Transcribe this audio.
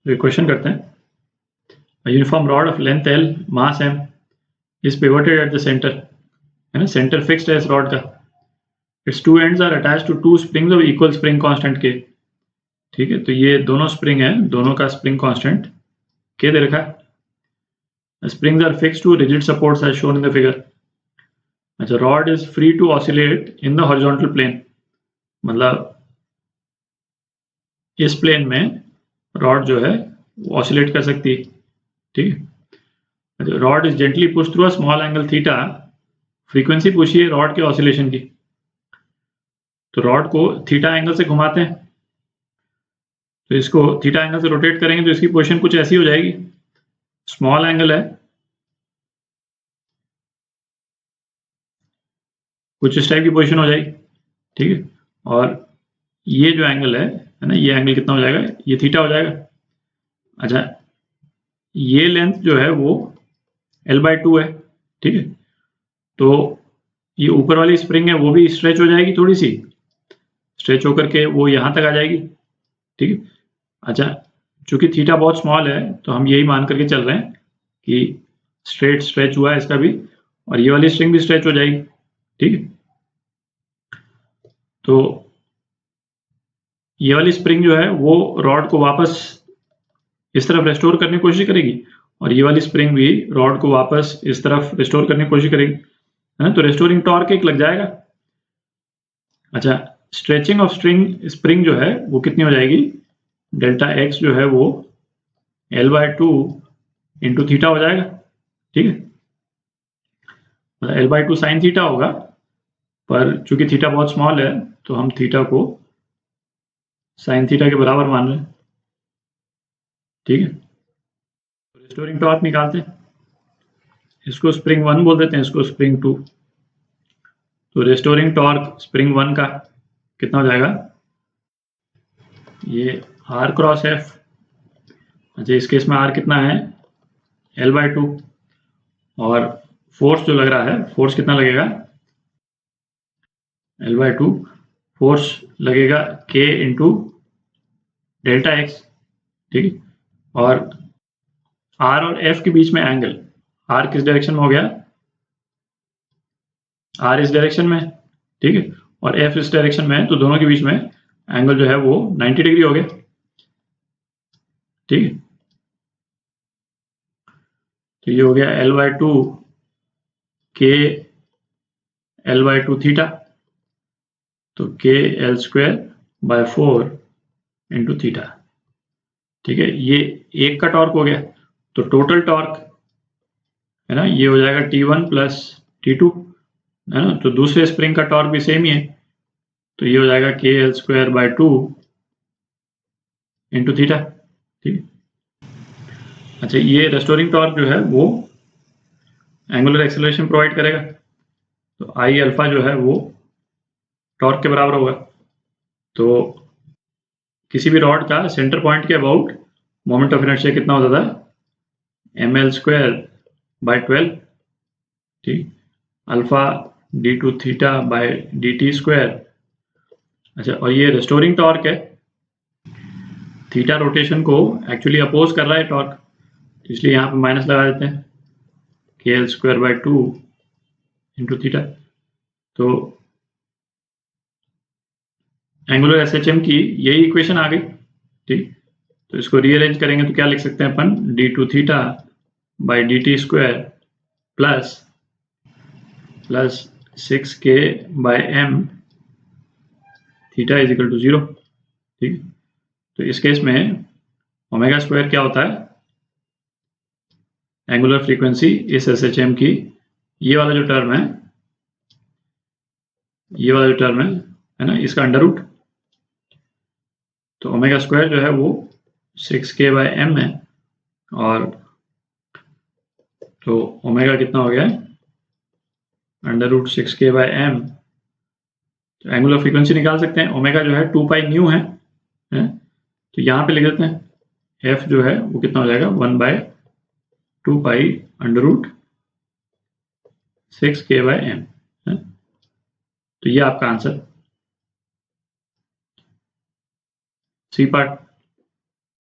तो क्वेश्चन करते हैं, uniform rod of length L, mass M is pivoted at the centre, है ना, सेंटर फिक्स्ड है इस रॉड का, its two ends are attached to two springs of equal spring constant K। ठीक है, तो ये दोनों स्प्रिंग है, दोनों का स्प्रिंग कांस्टेंट K दे रखा है। Springs are fixed to rigid supports as shown in the figure. अच्छा, rod is free to oscillate in the horizontal plane, मतलब इस प्लेन में रॉड जो है वो ऑसिलेट कर सकती है। ठीक है, rod is gently push through a small angle theta, frequency पूछी है रॉड के ऑसिलेशन की, तो रॉड को थीटा एंगल से घुमाते हैं, तो इसको थीटा एंगल से रोटेट करेंगे तो इसकी पोजीशन कुछ ऐसी हो जाएगी, स्मॉल एंगल है, कुछ इस टाइप की पोजीशन हो जाएगी। ठीक है, और ये जो एंगल है ना, ये एंगल कितना हो जाएगा, ये थीटा हो जाएगा। अच्छा, ये लेंथ जो है वो L/2 है। ठीक है, तो ये ऊपर वाली स्प्रिंग है वो भी स्ट्रेच हो जाएगी, थोड़ी सी स्ट्रेच होकर के वो यहाँ तक आ जाएगी। ठीक है, अच्छा, चूंकि थीटा बहुत स्मॉल है तो हम यही मान करके चल रहे हैं कि स्ट्रेट स्ट्रेच हुआ है इसका भी, और ये वाली स्ट्रिंग भी स्ट्रेच हो जाएगी। ठीक है, तो ये वाली स्प्रिंग जो है वो रॉड को वापस इस तरफ रेस्टोर करने की कोशिश करेगी, और ये वाली स्प्रिंग भी रॉड को वापस इस तरफ रेस्टोर करने की कोशिश करेगी, है ना, तो रेस्टोरिंग टॉर्क एक लग जाएगा। अच्छा, स्ट्रेचिंग ऑफ स्प्रिंग जो है वो कितनी हो जाएगी, डेल्टा एक्स जो है वो L/2 इंटू थीटा हो जाएगा। ठीक है, मतलब L/2 साइन थीटा होगा, पर चूंकि थीटा बहुत स्मॉल है तो हम थीटा को साइन थीटा के बराबर मान रहे हैं। ठीक है, तो रेस्टोरिंग टॉर्क निकालते हैं, इसको स्प्रिंग 1 बोल देते हैं, इसको स्प्रिंग 2। तो रेस्टोरिंग टॉर्क स्प्रिंग 1 का कितना हो जाएगा, ये R क्रॉस F। अच्छा, इस केस में R कितना है, L/2, और फोर्स जो लग रहा है, फोर्स कितना लगेगा, L/2, फोर्स लगेगा K इंटू डेल्टा एक्स। ठीक है, और R और F के बीच में एंगल, R किस डायरेक्शन में हो गया, R इस डायरेक्शन में, ठीक है, और F इस डायरेक्शन में है, तो दोनों के बीच में एंगल जो है वो 90 डिग्री हो गया। ठीक है, तो ये हो गया L/2 K L/2 थीटा, तो KL²/4 इंटू थीटा। ठीक है, ये एक का टॉर्क हो गया, तो टोटल टॉर्क है ना, ये हो जाएगा T1 प्लस T2, है ना, तो दूसरे स्प्रिंग का टॉर्क भी सेम ही है, तो ये हो जाएगा KL²/2 इंटू थीटा। ठीक, अच्छा, ये रेस्टोरिंग टॉर्क जो है वो एंगुलर एक्सेलरेशन प्रोवाइड करेगा, तो आई अल्फा जो है वो टॉर्क के बराबर होगा। तो किसी भी रॉड का सेंटर पॉइंट के अबाउट मोमेंट ऑफ इनर्शिया कितना होता था, mL²/12। ठीक, alpha d2 theta by dt²। अच्छा, और ये रेस्टोरिंग टॉर्क है, थीटा रोटेशन को एक्चुअली अपोज कर रहा है टॉर्क, इसलिए यहाँ पे माइनस लगा देते हैं, KL²/2 इंटू थीटा। तो एंगुलर SHM की यही इक्वेशन आ गई। ठीक, तो इसको रीअरेंज करेंगे तो क्या लिख सकते हैं अपन, d2 theta by dt² plus 6K/m theta is equal to 0। ठीक, तो इस केस में ओमेगा स्क्वायर क्या होता है, एंगुलर फ्रीक्वेंसी इस SHM की, ये वाला जो टर्म है, ये वाला जो टर्म है ना, इसका अंडर रूट, तो ओमेगा स्क्वायर जो है वो 6K/m है, और तो ओमेगा कितना हो गया, अंडर रूट 6K/m। तो एंगुलर फ्रीक्वेंसी निकाल सकते हैं, ओमेगा जो है 2 पाई न्यू है, तो यहाँ पे लिख देते हैं, एफ जो है वो कितना हो जाएगा, 1/2 पाई अंडर रूट 6K/m। तो ये आपका आंसर सी पार्ट।